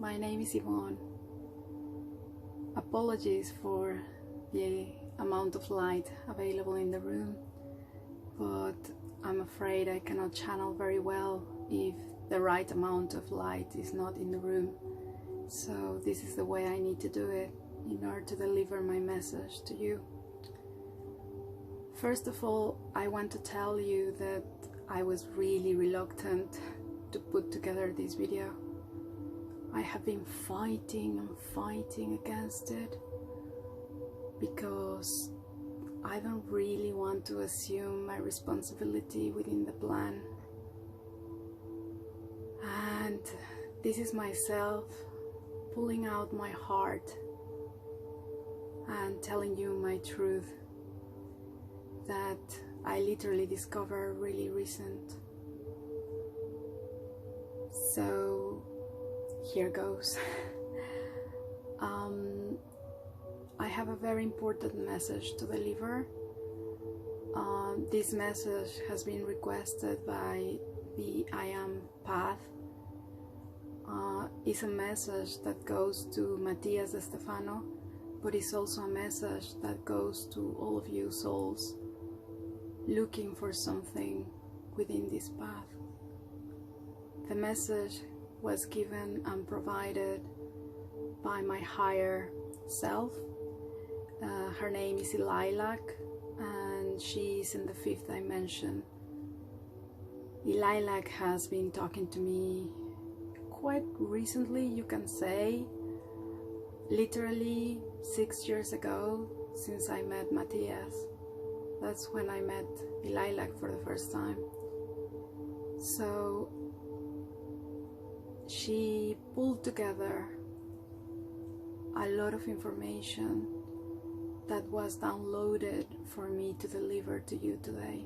My name is Yvonne. Apologies for the amount of light available in the room, but I'm afraid I cannot channel very well if the right amount of light is not in the room. So this is the way I need to do it in order to deliver my message to you. First of all, I want to tell you that I was really reluctant to put together this video. I have been fighting and fighting against it because I don't really want to assume my responsibility within the plan. And this is myself pulling out my heart and telling you my truth that I literally discovered really recent. So here goes. I have a very important message to deliver. This message has been requested by the IAM path. It's a message that goes to Matias de Stefano, but it's also a message that goes to all of you souls looking for something within this path. The message was given and provided by my higher self. Her name is Lilac, and she is in the 5th dimension. Lilac has been talking to me quite recently, you can say, literally 6 years ago, since I met Matias. That's when I met Lilac for the first time. So she pulled together a lot of information that was downloaded for me to deliver to you today.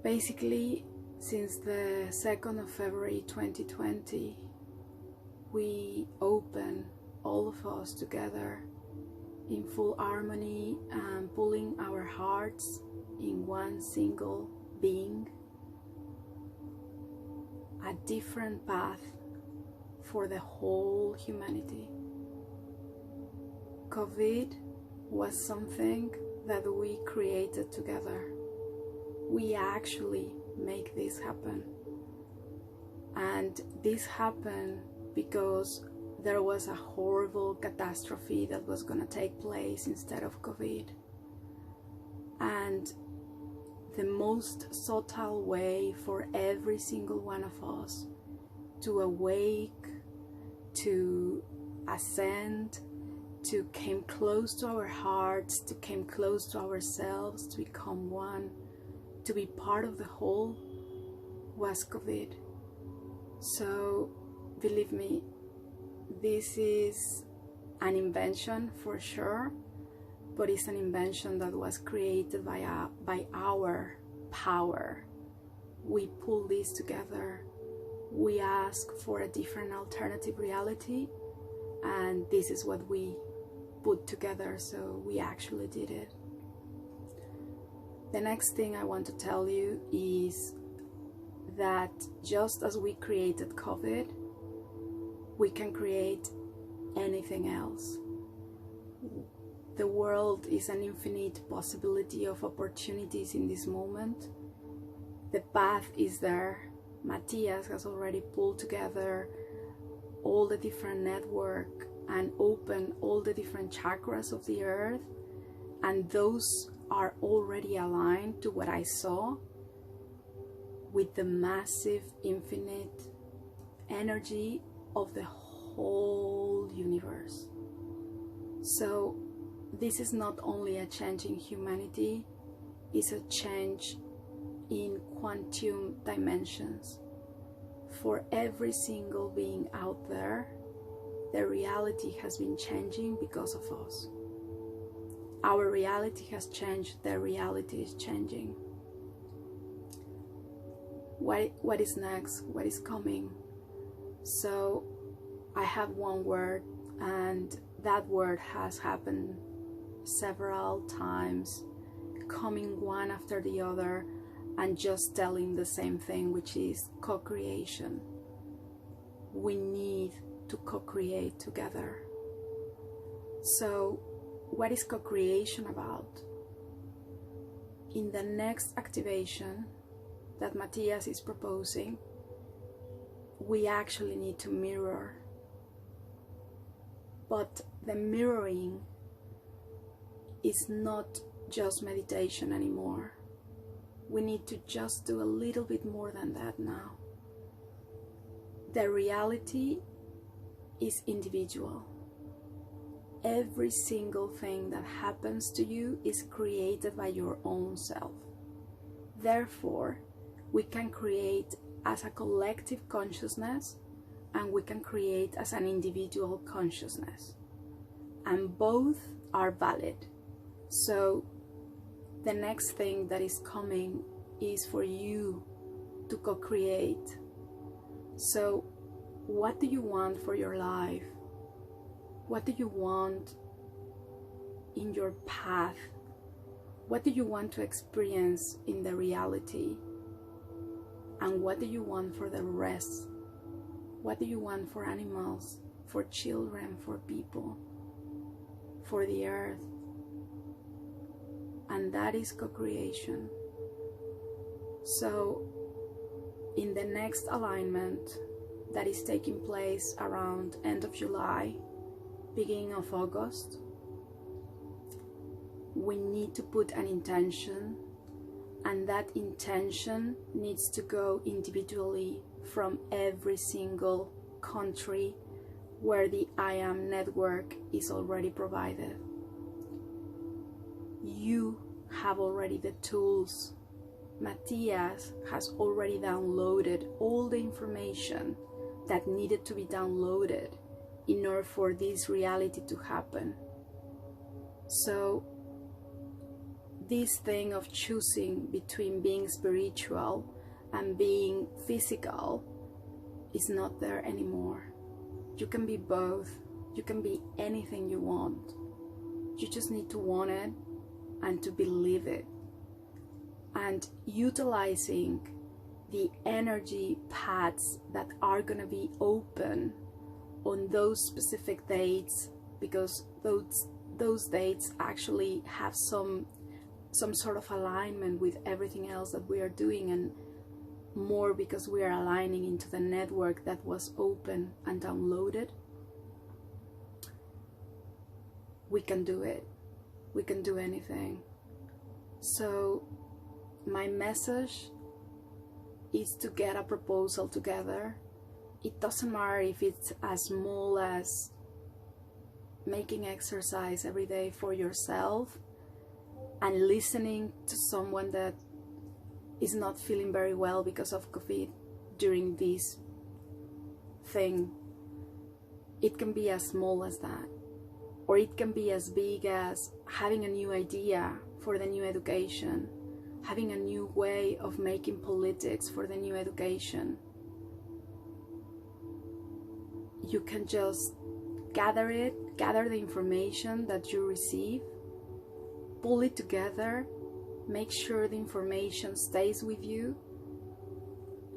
Basically, since the 2nd of February 2020, we open, all of us together, in full harmony and pulling our hearts in one single being, a different path for the whole humanity. COVID was something that we created together. We actually make this happen. And this happened because there was a horrible catastrophe that was going to take place instead of COVID. And the most subtle way for every single one of us to awake, to ascend, to come close to our hearts, to come close to ourselves, to become one, to be part of the whole, was COVID. So believe me, this is an invention for sure, but it's an invention that was created by our power. We pull this together. We ask for a different alternative reality, and this is what we put together, so we actually did it. The next thing I want to tell you is that just as we created COVID, we can create anything else. The world is an infinite possibility of opportunities in this moment. The path is there. Matias has already pulled together all the different network and opened all the different chakras of the earth, and those are already aligned to what I saw with the massive infinite energy of the whole universe. So this is not only a change in humanity, it's a change in quantum dimensions. For every single being out there, the reality has been changing because of us. Our reality has changed, their reality is changing. What is next? What is coming? So I have one word, and that word has happened several times, coming one after the other and just telling the same thing, which is co-creation. we need to co-create together. So, what is co-creation about? In the next activation that Matias is proposing, we actually need to mirror. But the mirroring is not just meditation anymore. We need to just do a little bit more than that now. The reality is individual. Every single thing that happens to you is created by your own self. Therefore, we can create as a collective consciousness and we can create as an individual consciousness. And both are valid. So the next thing that is coming is for you to co-create. So what do you want for your life? What do you want in your path? What do you want to experience in the reality? And what do you want for the rest? What do you want for animals, for children, for people, for the earth? And that is co-creation. So, in the next alignment that is taking place around end of July, beginning of August, we need to put an intention, and that intention needs to go individually from every single country where the IAM network is already provided. You have already the tools. Matias has already downloaded all the information that needed to be downloaded in order for this reality to happen. So this thing of choosing between being spiritual and being physical is not there anymore. You can be both. You can be anything you want. You just need to want it and to believe it. And utilizing the energy paths that are going to be open on those specific dates, because those dates actually have some sort of alignment with everything else that we are doing, and more because we are aligning into the network that was open and downloaded. We can do it. We can do anything. So my message is to get a proposal together. It doesn't matter if it's as small as making exercise every day for yourself and listening to someone that is not feeling very well because of COVID during this thing. It can be as small as that, or it can be as big as having a new idea for the new education, having a new way of making politics for the new education. You can just gather the information that you receive, pull it together, make sure the information stays with you,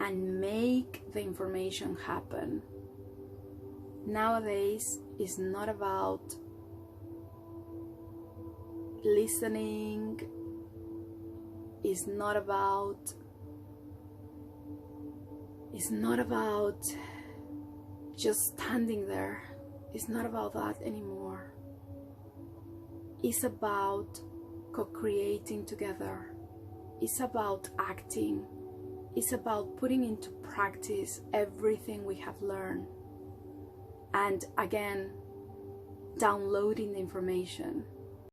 and make the information happen. Nowadays, it's not about listening, it's not about just standing there. It's not about that anymore. It's about co-creating together. It's about acting. It's about putting into practice everything we have learned. And again, downloading the information.